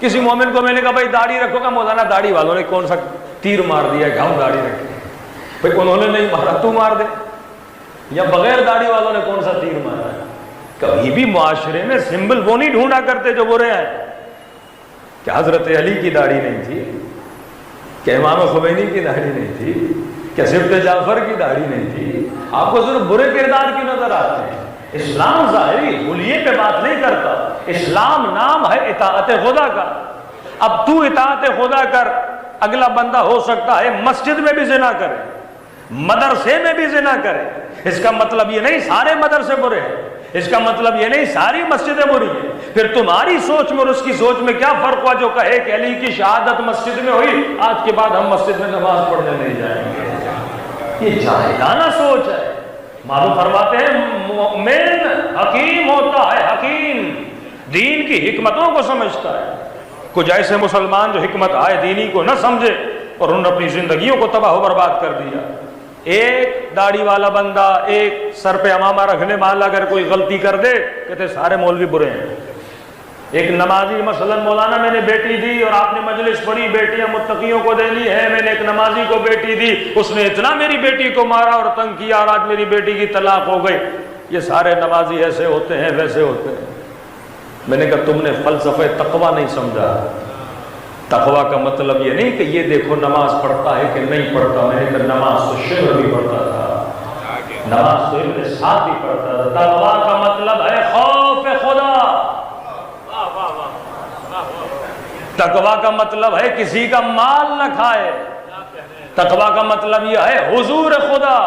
کسی مومن کو میں نے کہا بھائی داڑھی رکھو گا، مولانا داڑھی والوں نے کون سا تیر مار دیا کہ ہم داڑھی رکھیں؟ بھائی انہوں نے نہیں مارا، تو مار دے، یا بغیر داڑھی والوں نے کون سا تیر مارا ہے؟ کبھی بھی معاشرے میں سمبل وہ نہیں ڈھونڈا کرتے جو برے ہیں. کہ حضرت علی کی داڑھی نہیں تھی، کہ امام خمینی کی داڑھی نہیں تھی، کہ سبط جعفر کی داڑھی نہیں تھی، آپ کو صرف برے کردار کیوں نظر آتے ہیں؟ اسلام ظاہری حلیے پہ بات نہیں کرتا، اسلام نام ہے اطاعت خدا کا. اب تو اطاعت خدا کر، اگلا بندہ ہو سکتا ہے مسجد میں بھی زنا کرے، مدرسے میں بھی زنا کرے. اس کا مطلب یہ نہیں سارے مدرسے برے ہیں، اس کا مطلب یہ نہیں ساری مسجدیں بری ہیں. پھر تمہاری سوچ میں اور اس کی سوچ میں کیا فرق ہوا جو کہے کہ علی کی شہادت مسجد میں ہوئی، آج کے بعد ہم مسجد میں نماز پڑھنے نہیں جائیں گے؟ یہ جاہلانہ سوچ ہے. معلوم فرماتے ہیں مومن حکیم ہوتا ہے، حکیم دین کی حکمتوں کو سمجھتا ہے. کچھ ایسے مسلمان جو حکمت آئے دینی کو نہ سمجھے اور انہوں نے اپنی زندگیوں کو تباہ و برباد کر دیا. ایک داڑھی والا بندہ ایک سر پہ امامہ رکھنے والا اگر کوئی غلطی کر دے کہتے سارے مولوی برے ہیں. ایک نمازی مثلا مولانا میں نے بیٹی دی اور آپ نے مجلس پڑھی بیٹیاں متقیوں کو دینی ہے، میں نے ایک نمازی کو بیٹی دی، اس نے اتنا میری بیٹی کو مارا اور تنگ کیا اور آج میری بیٹی کی طلاق ہو گئی. یہ سارے نمازی ایسے ہوتے ہیں ویسے ہوتے ہیں. میں نے کہا تم نے فلسفہ تقویٰ نہیں سمجھا. تقویٰ کا مطلب یہ نہیں کہ یہ دیکھو نماز پڑھتا ہے کہ نہیں پڑھتا. میں نے کہا نماز تو شعر بھی پڑھتا تھا، نماز تو ابن سعد بھی پڑھتا تھا. تقویٰ کا مطلب ہے خوف خدا. تقویٰ کا مطلب ہے کسی کا مال نہ کھائے. تقویٰ کا مطلب یہ ہے حضور خدا.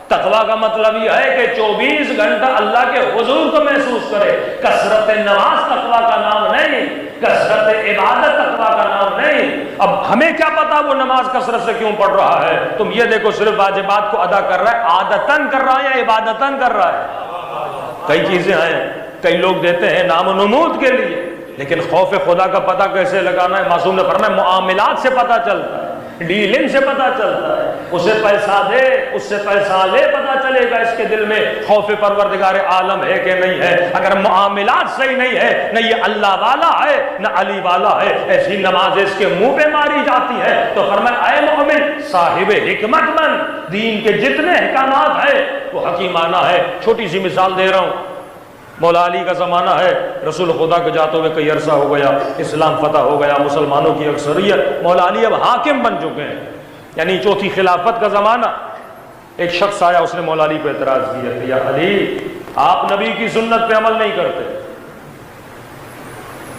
تقویٰ کا مطلب یہ ہے کہ 24 گھنٹہ اللہ کے حضور کو محسوس کرے. کثرت نماز تقویٰ کا نام نہیں، کثرت عبادت تقویٰ کا نام نہیں. اب ہمیں کیا پتا وہ نماز کثرت سے کیوں پڑھ رہا ہے؟ تم یہ دیکھو صرف واجبات کو ادا کر رہا ہے، عادتاً کر رہا ہے یا عبادتاً کر رہا ہے؟ کئی چیزیں ہیں، کئی لوگ دیتے ہیں نام و نمود کے لیے، لیکن خوف خدا کا پتہ کیسے لگانا ہے؟ معصوم نے فرمایا معاملات سے پتہ چلتا ہے، ڈیلنگ سے پتہ چلتا ہے. اسے پیسہ دے، اس سے پیسہ لے، پتہ چلے گا اس کے دل میں خوف پروردگار عالم ہے کہ نہیں ہے. اگر معاملات صحیح نہیں ہے، نہ یہ اللہ والا ہے نہ علی والا ہے، ایسی نماز اس کے منہ پہ ماری جاتی ہے. تو فرمایا اے مومن صاحب حکمت بن، دین کے جتنے احکامات ہیں وہ حکیمانہ ہے. چھوٹی سی مثال دے رہا ہوں. مولا علی کا زمانہ ہے، رسول خدا کے جاتے ہوئے کئی عرصہ ہو گیا، اسلام فتح ہو گیا، مسلمانوں کی اکثریت، مولا علی اب حاکم بن چکے ہیں، یعنی چوتھی خلافت کا زمانہ. ایک شخص آیا، اس نے مولا علی پہ اعتراض کیا کہ یا علی آپ نبی کی سنت پہ عمل نہیں کرتے.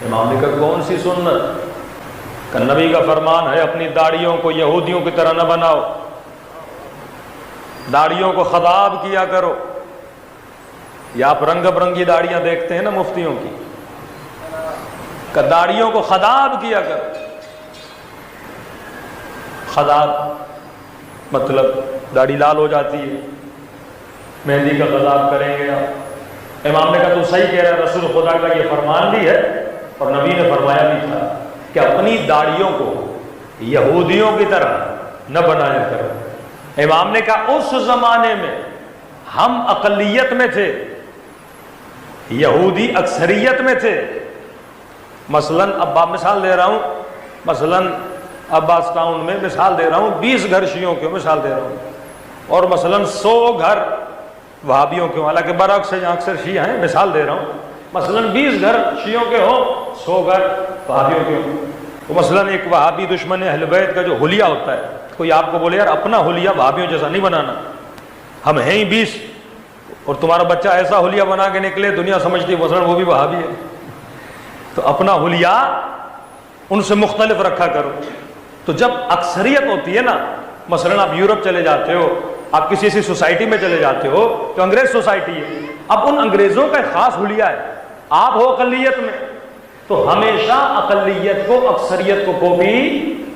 امام نے کہا کون سی سنت؟ کہ نبی کا فرمان ہے اپنی داڑھیوں کو یہودیوں کی طرح نہ بناؤ، داڑھیوں کو خضاب کیا کرو. یا آپ رنگ برنگی داڑیاں دیکھتے ہیں نا مفتیوں کی، کہ داڑیوں کو خضاب کیا کر. خضاب مطلب داڑھی لال ہو جاتی ہے، مہندی کا خضاب کریں گے آپ. امام نے کہا تو صحیح کہہ رہا ہے، رسول خدا کا یہ فرمان بھی ہے اور نبی نے فرمایا بھی تھا کہ اپنی داڑھیوں کو یہودیوں کی طرح نہ بنایا کرو. امام نے کہا اس زمانے میں ہم اقلیت میں تھے، یہودی اکثریت میں تھے. مثلاً اب مثال دے رہا ہوں، مثلاً عباس ٹاؤن میں مثال دے رہا ہوں 20 گھر شیعوں کے مثال دے رہا ہوں، اور مثلاً 100 گھر وہابیوں کے، حالانکہ برعکس سے اکثر شیعہ ہیں، مثال دے رہا ہوں. مثلاً 20 گھر شیعوں کے ہوں، 100 گھر وہابیوں کے ہوں. تو مثلاً ایک وہابی دشمن اہل بیت کا جو حلیہ ہوتا ہے، کوئی آپ کو بولے یار اپنا حلیہ وہابیوں جیسا نہیں بنانا، ہم ہیں ہی 20 اور تمہارا بچہ ایسا حلیہ بنا کے نکلے دنیا سمجھتی ہے مثلا وہ بھی وہابی ہے، تو اپنا حلیہ ان سے مختلف رکھا کرو. تو جب اکثریت ہوتی ہے نا، مثلا آپ یورپ چلے جاتے ہو، آپ کسی ایسی سوسائٹی میں چلے جاتے ہو جو انگریز سوسائٹی ہے، اب ان انگریزوں کا ایک خاص حلیہ ہے، آپ ہو اقلیت میں، تو ہمیشہ اقلیت کو اکثریت کو کاپی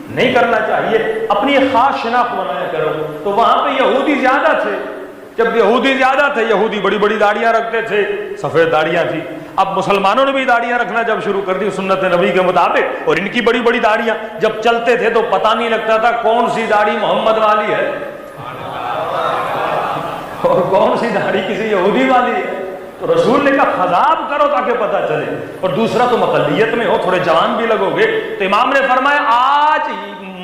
نہیں کرنا چاہیے، اپنی ایک خاص شناخت بنایا کرو. تو وہاں پہ یہودی زیادہ تھے، جب یہودی زیادہ تھے، یہودی بڑی بڑی داڑیاں رکھتے تھے، سفید داڑیاں تھی. اب مسلمانوں نے بھی داڑیاں رکھنا جب شروع کر دی سنت نبی کے مطابق، اور ان کی بڑی بڑی داڑیاں، جب چلتے تھے تو پتہ نہیں لگتا تھا کون سی داڑھی محمد والی ہے اور کون سی داڑھی کسی یہودی والی ہے. تو رسول نے کہا خضاب کرو تاکہ پتہ چلے، اور دوسرا تم اقلیت میں ہو، تھوڑے جوان بھی لگو گے۔ تو امام نے فرمایا آج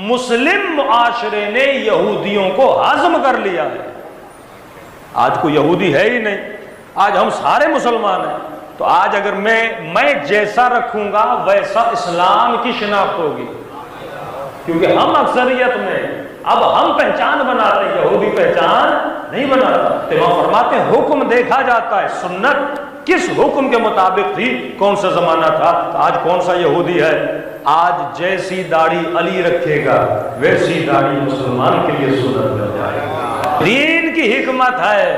مسلم معاشرے نے یہودیوں کو ہضم کر لیا ہے، آج کوئی یہودی ہے ہی نہیں، آج ہم سارے مسلمان ہیں۔ تو آج اگر میں جیسا رکھوں گا ویسا اسلام کی شناخت ہوگی، کیونکہ ہم اکثریت میں اب ہم پہچان بناتے ہیں، یہودی پہچان نہیں بناتا۔ تو وہاں فرماتے ہیں حکم دیکھا جاتا ہے، سنت کس حکم کے مطابق تھی، کون سا زمانہ تھا۔ تو آج کون سا یہودی ہے؟ آج جیسی داڑھی علی رکھے گا ویسی داڑھی مسلمان کے لیے سنت بن جائے گا۔ دین کی حکمت ہے۔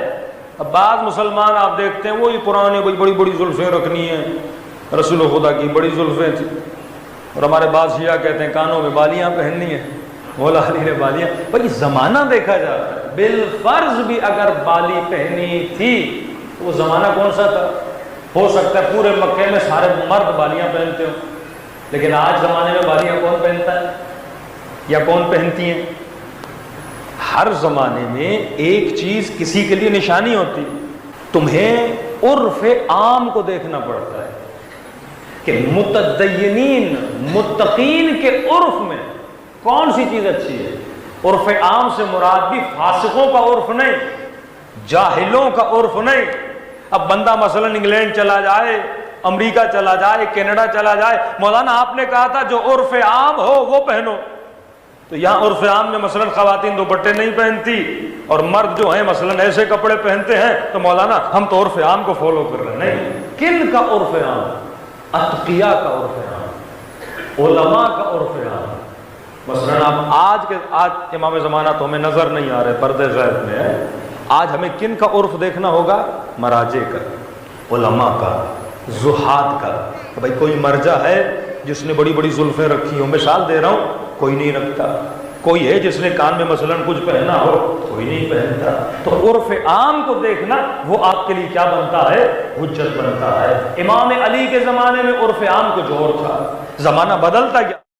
اب بعض مسلمان آپ دیکھتے ہیں وہی پرانے بڑی بڑی زلفیں رکھنی ہیں، رسول خدا کی بڑی زلفیں تھیں، اور ہمارے بعض شیعہ کہتے ہیں کانوں میں بالیاں پہننی ہیں، مولا علی نے بالیاں، بھائی زمانہ دیکھا جاتا ہے، بالفرض بھی اگر بالی پہنی تھی وہ زمانہ کون سا تھا؟ ہو سکتا ہے پورے مکے میں سارے مرد بالیاں پہنتے ہوں، لیکن آج زمانے میں بالیاں کون پہنتا ہے یا کون پہنتی ہیں؟ ہر زمانے میں ایک چیز کسی کے لیے نشانی ہوتی، تمہیں عرف عام کو دیکھنا پڑتا ہے کہ متدینین متقین کے عرف میں کون سی چیز اچھی ہے۔ عرف عام سے مراد بھی فاسقوں کا عرف نہیں، جاہلوں کا عرف نہیں۔ اب بندہ مثلا انگلینڈ چلا جائے، امریکہ چلا جائے، کینیڈا چلا جائے، مولانا آپ نے کہا تھا جو عرف عام ہو وہ پہنو، تو یہاں عرف عام میں مثلا خواتین دوپٹے نہیں پہنتی اور مرد جو ہیں مثلا ایسے کپڑے پہنتے ہیں، تو مولانا ہم تو عرف عام کو فالو کر رہے ہیں۔ نہیں، کن کا عرف عام؟ اتقیاء کا عرف عام، علماء کا عرف عام۔ مثلا آپ آج امام زمانہ تو ہمیں نظر نہیں آ رہے، پردے غیب میں ہے، آج ہمیں کن کا عرف دیکھنا ہوگا؟ مراجع کا، علماء کا، زہاد کا۔ کہ بھائی کوئی مرجع ہے جس نے بڑی بڑی زلفیں رکھی ہوں، مثال دے رہا ہوں، کوئی نہیں رکھتا۔ کوئی ہے جس نے کان میں مثلا کچھ پہنا ہو، کوئی نہیں پہنتا۔ تو عرف عام کو دیکھنا وہ آپ کے لیے کیا بنتا ہے؟ حجت بنتا ہے۔ امام علی کے زمانے میں عرف عام کچھ اور تھا، زمانہ بدلتا گیا۔